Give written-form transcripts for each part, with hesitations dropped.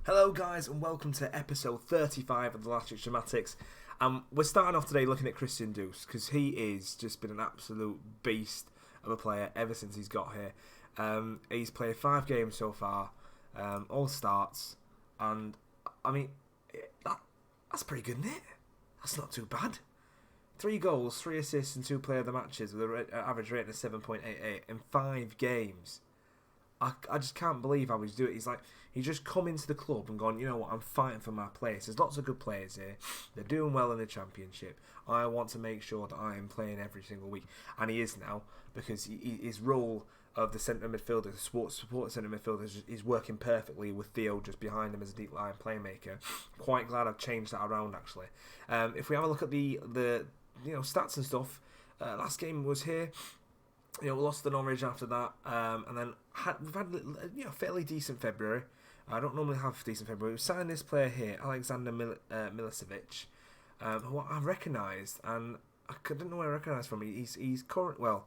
Hello guys and welcome to episode 35 of the Latics. We're starting off today looking at Christian Duse because he is just been an absolute beast of a player ever since he's got here. He's played 5 games so far, all starts, and I mean, that's pretty good, isn't it? That's not too bad. 3 goals, 3 assists and 2 player of the matches with an average rating of 7.88 in 5 games. I just can't believe how he's doing it. He's just come into the club and gone, you know what, I'm fighting for my place. There's lots of good players here. They're doing well in the Championship. I want to make sure that I am playing every single week. And he is now, because his role of the centre midfielder, the support centre midfielder, is working perfectly with Theo just behind him as a deep line playmaker. Quite glad I've changed that around, actually. If we have a look at the stats and stuff, last game was here. We lost to Norwich after that, and then we've had fairly decent February. I don't normally have decent February. We signed this player here, Alexander Milicevic, who I recognised, and I didn't know where I recognised from. He's current. Well,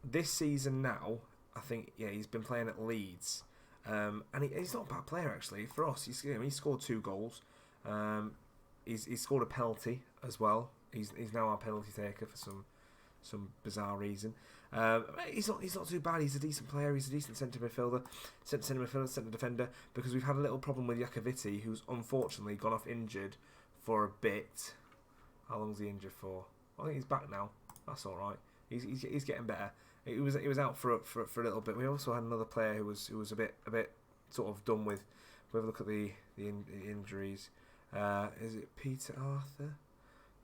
this season now, I think he's been playing at Leeds, and he's not a bad player actually for us. He scored 2 goals. He's scored a penalty as well. He's now our penalty taker for some bizarre reason. He's not too bad. He's a decent player. He's a decent centre defender. Because we've had a little problem with Iacovitti, who's unfortunately gone off injured for a bit. How long's he injured for? I think he's back now. That's all right. He's getting better. He was out for a little bit. We also had another player who was a bit sort of done with. We have a look at the injuries. Is it Peter Arthur?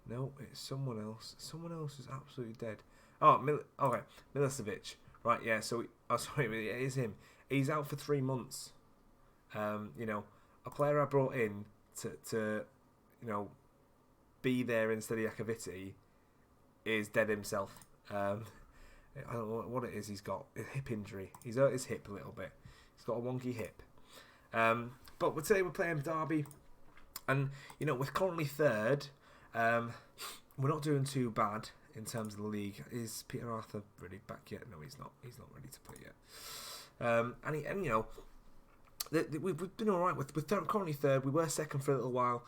No, it's someone else. Someone else is absolutely dead. Oh, okay, Milicevic. Right, yeah. So, sorry, it is him. He's out for 3 months. A player I brought in to be there instead of Iacovitti is dead himself. I don't know what it is. He's got a hip injury. He's hurt his hip a little bit. He's got a wonky hip. But today we're playing Derby, and we're currently 3rd. We're not doing too bad in terms of the league. Is Peter Arthur ready back yet? No, he's not. He's not ready to play yet. We've been all right. We're currently 3rd. We were 2nd for a little while.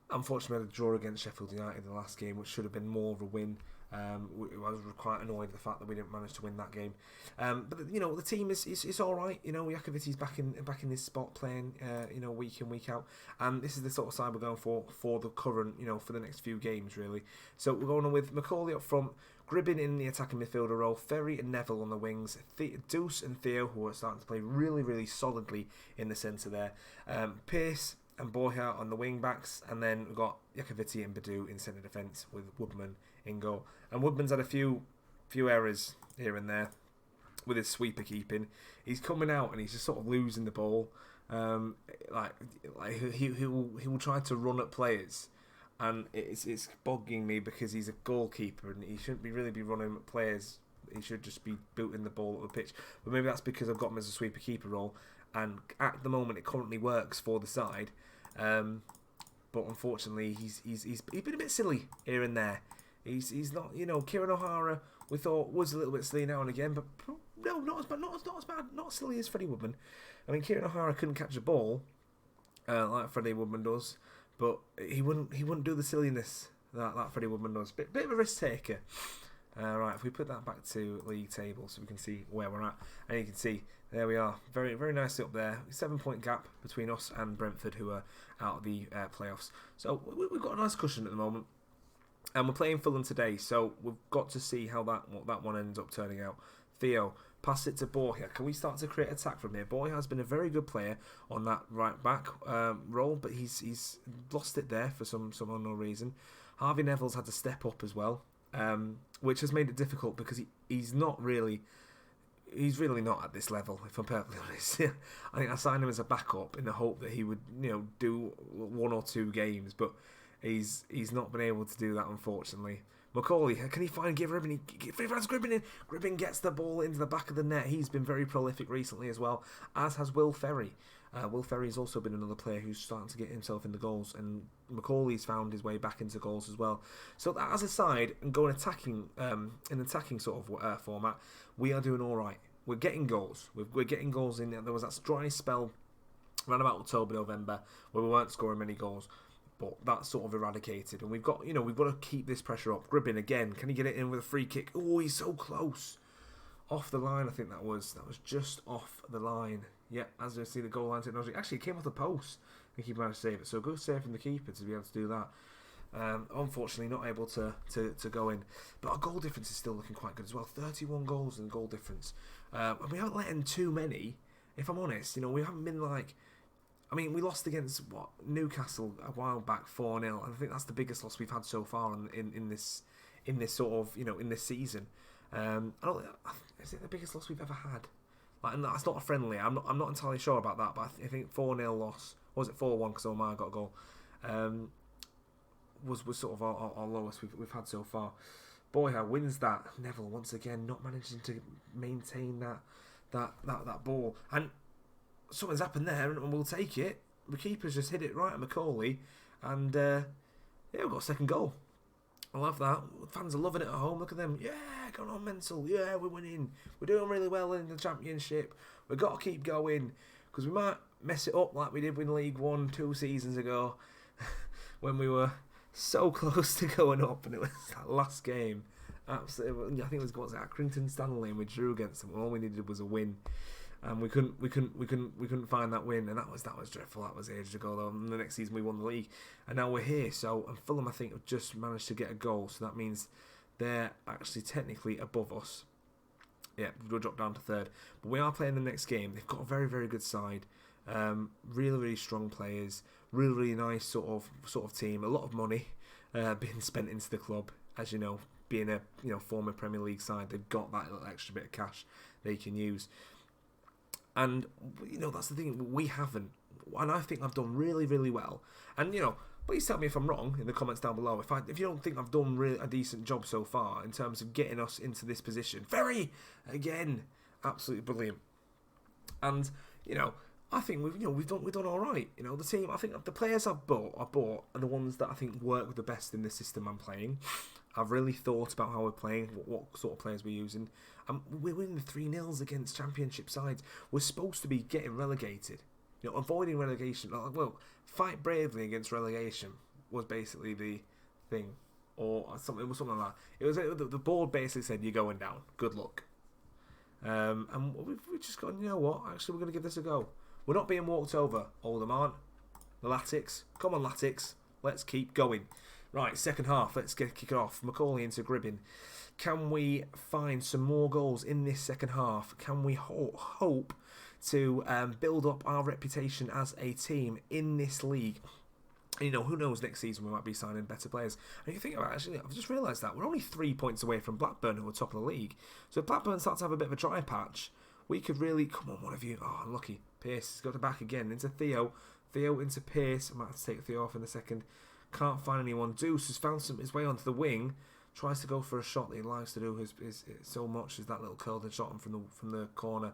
Unfortunately, we had a draw against Sheffield United in the last game, which should have been more of a win. I was quite annoyed at the fact that we didn't manage to win that game. But the team is all right. Iakovitti's back in this spot playing week in, week out, and this is the sort of side we're going for the current for the next few games really. So we're going on with Macaulay up front, Gribbin in the attacking midfielder role, Ferry and Neville on the wings, Duse and Theo, who are starting to play really, really solidly in the centre there, Pearce and Borja on the wing backs, and then we've got Iacovitti and Badu in centre defence with Woodman in goal. And Woodman's had a few errors here and there with his sweeper keeping. He's coming out and he's just sort of losing the ball. He will try to run at players, and it's bogging me because he's a goalkeeper and he shouldn't really be running at players. He should just be booting the ball at the pitch. But maybe that's because I've got him as a sweeper keeper role, and at the moment it currently works for the side. But unfortunately, he's been a bit silly here and there. He's not, Kieran O'Hara we thought was a little bit silly now and again, but no, not as bad, not as silly as Freddie Woodman. I mean, Kieran O'Hara couldn't catch a ball like Freddie Woodman does, but he wouldn't do the silliness that Freddie Woodman does. Bit of a risk taker. Right, if we put that back to league table so we can see where we're at, and you can see there we are, very, very nicely up there. 7-point gap between us and Brentford, who are out of the playoffs. So we've got a nice cushion at the moment. And we're playing Fulham today, so we've got to see what that one ends up turning out. Theo, pass it to Borja. Can we start to create attack from here? Borja has been a very good player on that right back role, but he's lost it there for some unknown reason. Harvey Neville's had to step up as well, which has made it difficult because he's really not at this level, if I'm perfectly honest. I think I signed him as a backup in the hope that he would do 1 or 2 games, but He's not been able to do that, unfortunately. Macaulay, can he find Gribbin? Gribbin in. Gribbin gets the ball into the back of the net. He's been very prolific recently as well, as has Will Ferry. Will Ferry's also been another player who's starting to get himself in the goals, and Macaulay's found his way back into goals as well. So as a side, and going attacking in attacking sort of format, we are doing all right. We're getting goals. We're getting goals in there. There was that dry spell around about October, November, where we weren't scoring many goals. But that's sort of eradicated, and we've got to keep this pressure up. Gribbin again, can he get it in with a free kick? Oh, he's so close, off the line. I think that was just off the line. Yeah, as you see the goal line technology. Actually, it came off the post. I think he managed to save it. So good save from the keeper to be able to do that. Unfortunately, not able to go in. But our goal difference is still looking quite good as well. 31 goals in goal difference. And we haven't let in too many. If I'm honest, we haven't been like. I mean, we lost against Newcastle a while back, 4-0. I think that's the biggest loss we've had so far in this sort of in this season. Is it the biggest loss we've ever had? Like, and that's not a friendly. I'm not entirely sure about that, but I think 4-0 loss. Or was it 4-1 because Omar got a goal? Was sort of our lowest we've had so far. Boy, how wins that. Neville once again not managing to maintain that ball, and something's happened there, and we'll take it. The keeper's just hit it right at Macaulay, and we've got a second goal. I love that. Fans are loving it at home. Look at them. Yeah, going on mental. Yeah, we're winning. We're doing really well in the Championship. We've got to keep going, because we might mess it up like we did in League One 2 seasons ago when we were so close to going up, and it was that last game. Absolutely, I think it was Accrington Stanley, and we drew against them. All we needed was a win. And we couldn't find that win, and that was dreadful. That was ages ago though. And the next season we won the league, and now we're here. So, and Fulham I think have just managed to get a goal, so that means they're actually technically above us. Yeah, we'll drop down to third, but we are playing the next game. They've got a very, very good side, really, really strong players, really, really nice sort of team. A lot of money being spent into the club, as you know, being a former Premier League side. They've got that little extra bit of cash they can use. And, that's the thing, we haven't. And I think I've done really, really well. And, please tell me if I'm wrong in the comments down below. If you don't think I've done really a decent job so far in terms of getting us into this position. Again, absolutely brilliant. And, I think we've done all right. The team, I think the players I've bought are the ones that I think work the best in the system I'm playing. I've really thought about how we're playing, what sort of players we're using. We're winning 3-0 against Championship sides. We're supposed to be getting relegated. Avoiding relegation. Fight bravely against relegation was basically the thing. Or something like that. It was the board basically said, you're going down. Good luck. And we've just gone, you know what? Actually, we're going to give this a go. We're not being walked over, Oldham aren't. The Latics. Come on, Latics. Let's keep going. Right, second half. Let's kick it off. Macaulay into Gribbin. Can we find some more goals in this second half? Can we hope to build up our reputation as a team in this league? Who knows, next season we might be signing better players. And you think about it, actually, I've just realised that we're only 3 points away from Blackburn, who are top of the league. So if Blackburn starts to have a bit of a dry patch, we could really... Come on, one of you. Oh, unlucky. Pierce has got it back again into Theo. Theo into Pierce. I might have to take Theo off in a second. Can't find anyone. Duse has found his way onto the wing. Tries to go for a shot that he likes to do is so much as that little curled shot from the corner.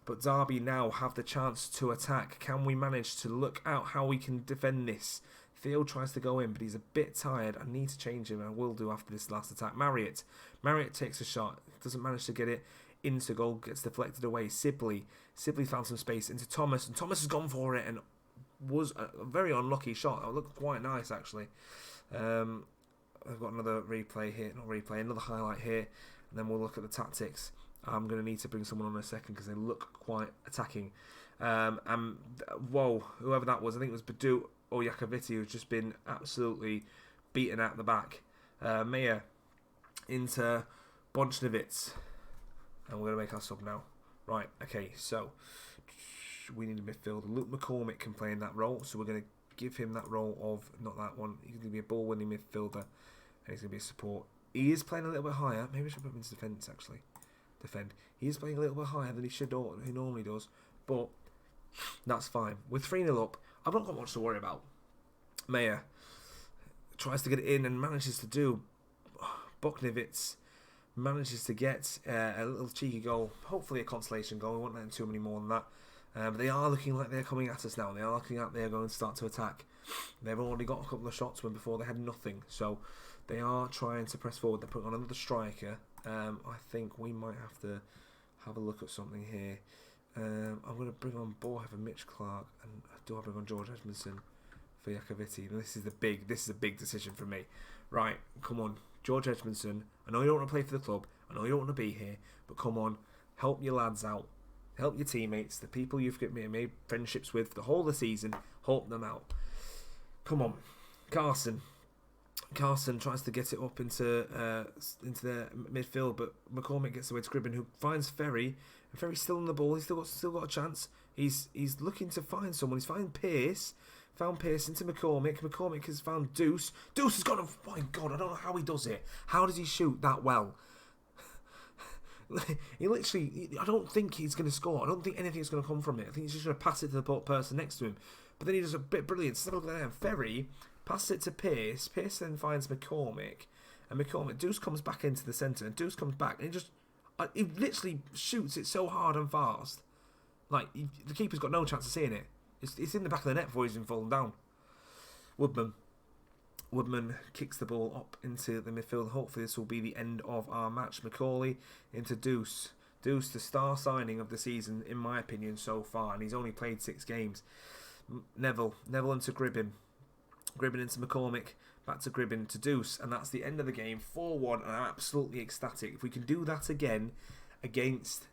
But Derby now have the chance to attack. Can we manage to look out how we can defend this? Theo tries to go in, but he's a bit tired. I need to change him, and I will do after this last attack. Marriott takes a shot. Doesn't manage to get it into goal. Gets deflected away. Sibley found some space into Thomas, and Thomas has gone for it and was a very unlucky shot. It looked quite nice, actually. I've got another replay here. Not replay, another highlight here. And then we'll look at the tactics. I'm going to need to bring someone on in a second because they look quite attacking. Whoa, whoever that was, I think it was Badu or Yakoviti, who's just been absolutely beaten out the back. Mayer into Bonchnevitz. And we're going to make our sub now. Right, okay, so we need a midfielder. Luke McCormick can play in that role, so we're going to give him that role of, not that one, he's going to be a ball-winning midfielder, and he's going to be a support. He is playing a little bit higher. Maybe I should put him into defence, actually. He is playing a little bit higher than he normally does, but that's fine. With 3-0 up, I've not got much to worry about. Mayer tries to get it in and manages to do. Boknevitz manages to get a little cheeky goal, hopefully a consolation goal. We won't let them too many more than that. But they are looking like they're coming at us now. They are looking like they're going to start to attack. They've already got a couple of shots when before they had nothing. So they are trying to press forward. They're putting on another striker. I think we might have to have a look at something here. I'm going to bring on Borja for Mitch Clark, and do I bring on George Edmondson for Iacoviti? This is a big decision for me. Right, come on, George Edmondson. I know you don't want to play for the club. I know you don't want to be here, but come on, help your lads out, help your teammates, the people you've made friendships with the whole of the season. Help them out. Come on, Carson. Carson tries to get it up into the midfield, but McCormick gets away to Gribbin, who finds Ferry. And Ferry's still on the ball. He's still got a chance. He's looking to find someone. He's finding Pearce. Found Pearce into McCormick. McCormick has found Duse. Duse has got a... My God, I don't know how he does it. How does he shoot that well? He literally... I don't think he's going to score. I don't think anything's going to come from it. I think he's just going to pass it to the person next to him. But then he does a bit brilliant. So look at that. Ferry passes it to Pearce. Pearce then finds McCormick. And McCormick... Duse comes back into the centre. And Duse comes back. And he just... He literally shoots it so hard and fast. Like, the keeper's got no chance of seeing it. It's in the back of the net before he's even fallen down. Woodman kicks the ball up into the midfield. Hopefully this will be the end of our match. Macaulay into Duse. Duse, the star signing of the season, in my opinion, so far. And he's only played 6 games. Neville into Gribbin. Gribbin into McCormick. Back to Gribbin to Duse. And that's the end of the game. 4-1. And I'm absolutely ecstatic. If we can do that again against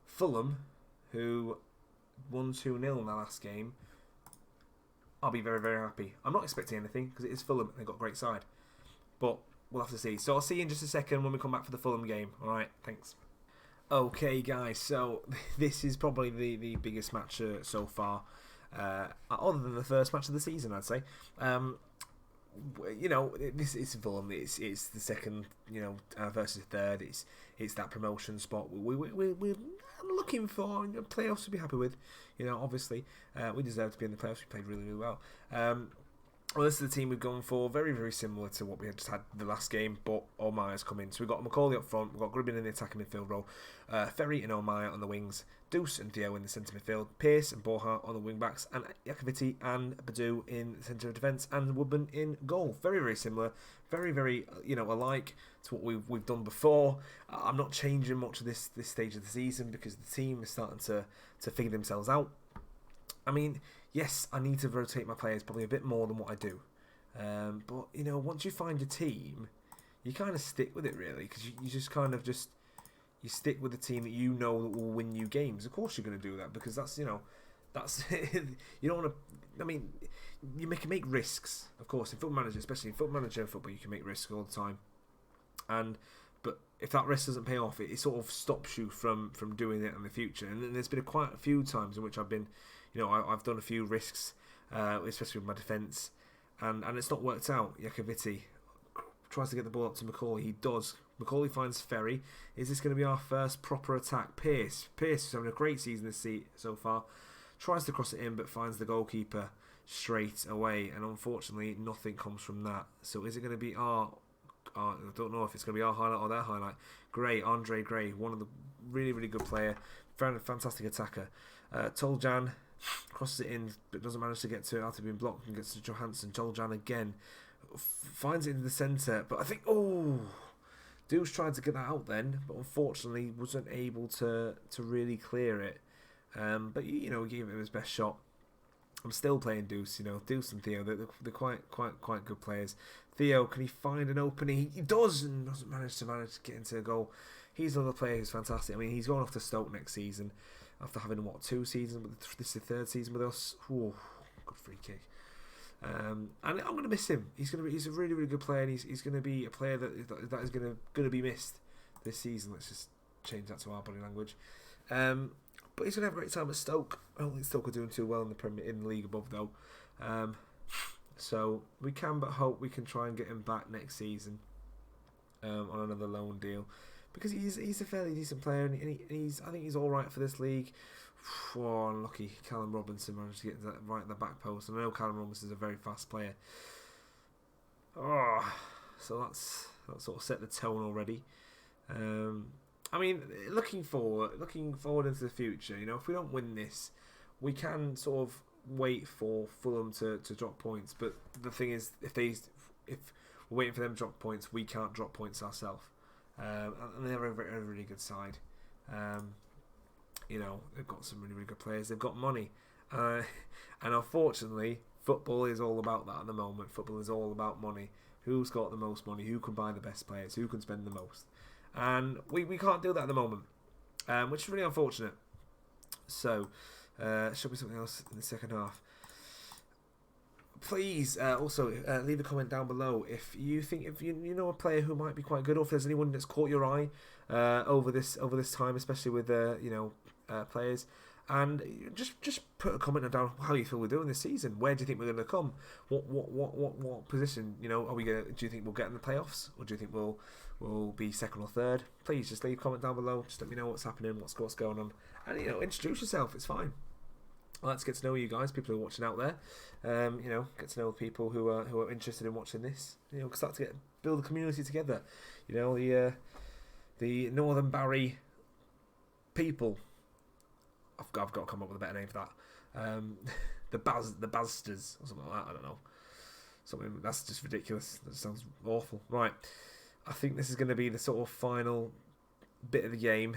Fulham, who won 2-0 in the last game, I'll be very, very happy. I'm not expecting anything because it is Fulham and they've got a great side. But we'll have to see. So I'll see you in just a second when we come back for the Fulham game. Alright, thanks. Okay, guys, so this is probably the biggest match so far. Other than the first match of the season, I'd say. You know, this is Fulham. It's the second, versus third. It's that promotion spot. We're looking for playoffs to be happy with. Obviously, we deserve to be in the playoffs. We played really, really well. Well, this is the team we've gone for. Very, very similar to what we had just had the last game, but O'Meara's come in. So we've got Macaulay up front, we've got Gribbin in the attacking midfield role, Ferry and O'Meara on the wings, Duse and Theo in the centre midfield, Pearce and Borja on the wing backs, and Iacoviti and Badu in the centre of defence, and Woodman in goal. Very, very similar. Very, very, alike to what we've done before. I'm not changing much at this stage of the season because the team is starting to figure themselves out. I mean, yes, I need to rotate my players probably a bit more than what I do. But, once you find your team, you kind of stick with it, really. Because you just kind of you stick with the team that you know that will win you games. Of course you're going to do that because that's, that's... you don't want to... I mean, you can make risks, of course. In Football Manager, especially in Football Manager and football, you can make risks all the time. But if that risk doesn't pay off, it sort of stops you from doing it in the future. And there's been quite a few times in which I've been... I've done a few risks, especially with my defence, and it's not worked out. Iacoviti tries to get the ball up to Macaulay. He does. Macaulay finds Ferry. Is this going to be our first proper attack? Pearce is having a great season so far. Tries to cross it in, but finds the goalkeeper straight away. And unfortunately, nothing comes from that. So is it going to be our... I don't know if it's going to be our highlight or their highlight. Andre Gray, one of the really, really good player. Fantastic attacker. Toljan crosses it in, but doesn't manage to get to it after being blocked and gets to Johansson. Toljan again finds it in the centre, but I think Duse tried to get that out then, but unfortunately wasn't able to really clear it. But he gave it his best shot. I'm still playing Duse. Duse and Theo, they're quite good players. Theo, can he find an opening? He does, and doesn't manage to get into a goal. He's another player who's fantastic. I mean, he's going off to Stoke next season after having 2 seasons. This is the 3rd season with us. Ooh, good free kick. And I'm going to miss him. He's a really, really good player, and he's going to be a player that is going to be missed this season. Let's just change that to our body language. But he's going to have a great time at Stoke. I don't think Stoke are doing too well in the league above though. So we can but hope we can try and get him back next season on another loan deal. Because he's a fairly decent player, and I think he's all right for this league. Oh, unlucky. Callum Robinson managed to get that right in the back post. And I know Callum Robinson is a very fast player. So that's sort of set the tone already. I mean, looking forward into the future. If we don't win this, we can sort of wait for Fulham to drop points. But the thing is, if we're waiting for them to drop points, we can't drop points ourselves. And they're a really good side. You know, they've got some really, really good players. They've got money. And unfortunately, football is all about that at the moment. Football is all about money. Who's got the most money? Who can buy the best players? Who can spend the most? And we can't do that at the moment, which is really unfortunate. So, should be something else in the second half. Please also leave a comment down below if you think if you know a player who might be quite good, or if there's anyone that's caught your eye over this time, especially with players. And just put a comment down how you feel we're doing this season. Where do you think we're going to come? What position? You know, are we going? Do you think we'll get in the playoffs, or do you think we'll be second or third? Please just leave a comment down below. Just let me know what's happening, what's going on, and introduce yourself. It's fine. Let's get to know you guys, people who are watching out there. Get to know people who are interested in watching this. Start to build a community together. The Northern Barry people. I've got to come up with a better name for that. The Bazsters or something like that. I don't know. Something that's just ridiculous. That sounds awful. Right. I think this is going to be the sort of final bit of the game.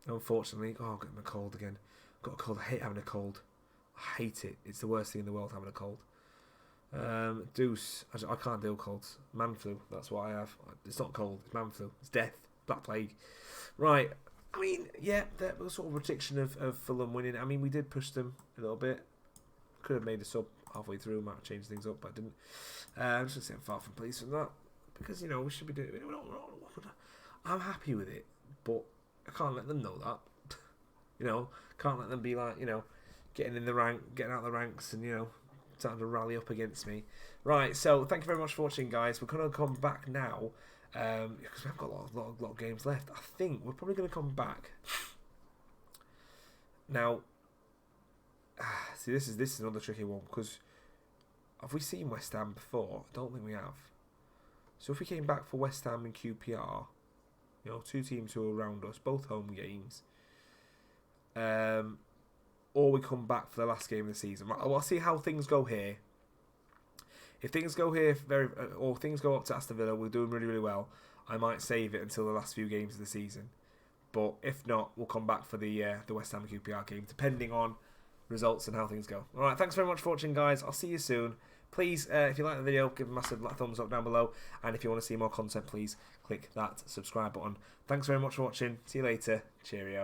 Unfortunately, I'm getting a cold again. Got a cold. I hate having a cold. I hate it. It's the worst thing in the world, having a cold. Duse. I can't deal colds. Man flu. That's what I have. It's not cold. It's man flu. It's death. Black plague. Right. I mean, yeah, that was sort of a prediction of Fulham winning. I mean, we did push them a little bit. Could have made a sub halfway through. Might have changed things up, but I didn't. I'm just going to say I'm far from pleased with that. Because, we should be doing it. I'm happy with it, but I can't let them know that. Can't let them be like, getting in the rank, getting out of the ranks and, starting to rally up against me. Right, so thank you very much for watching, guys. We're going to come back now, because we have got a lot of games left. I think we're probably going to come back. Now, see, this is another tricky one, because have we seen West Ham before? I don't think we have. So if we came back for West Ham and QPR, two teams who are around us, both home games, or we come back for the last game of the season. I'll see how things go here. If things go here or things go up to Aston Villa, we're doing really, really well. I might save it until the last few games of the season. But if not, we'll come back for the West Ham QPR game, depending on results and how things go. All right, thanks very much for watching, guys. I'll see you soon. Please, if you like the video, give a massive thumbs up down below. And if you want to see more content, please click that subscribe button. Thanks very much for watching. See you later. Cheerio.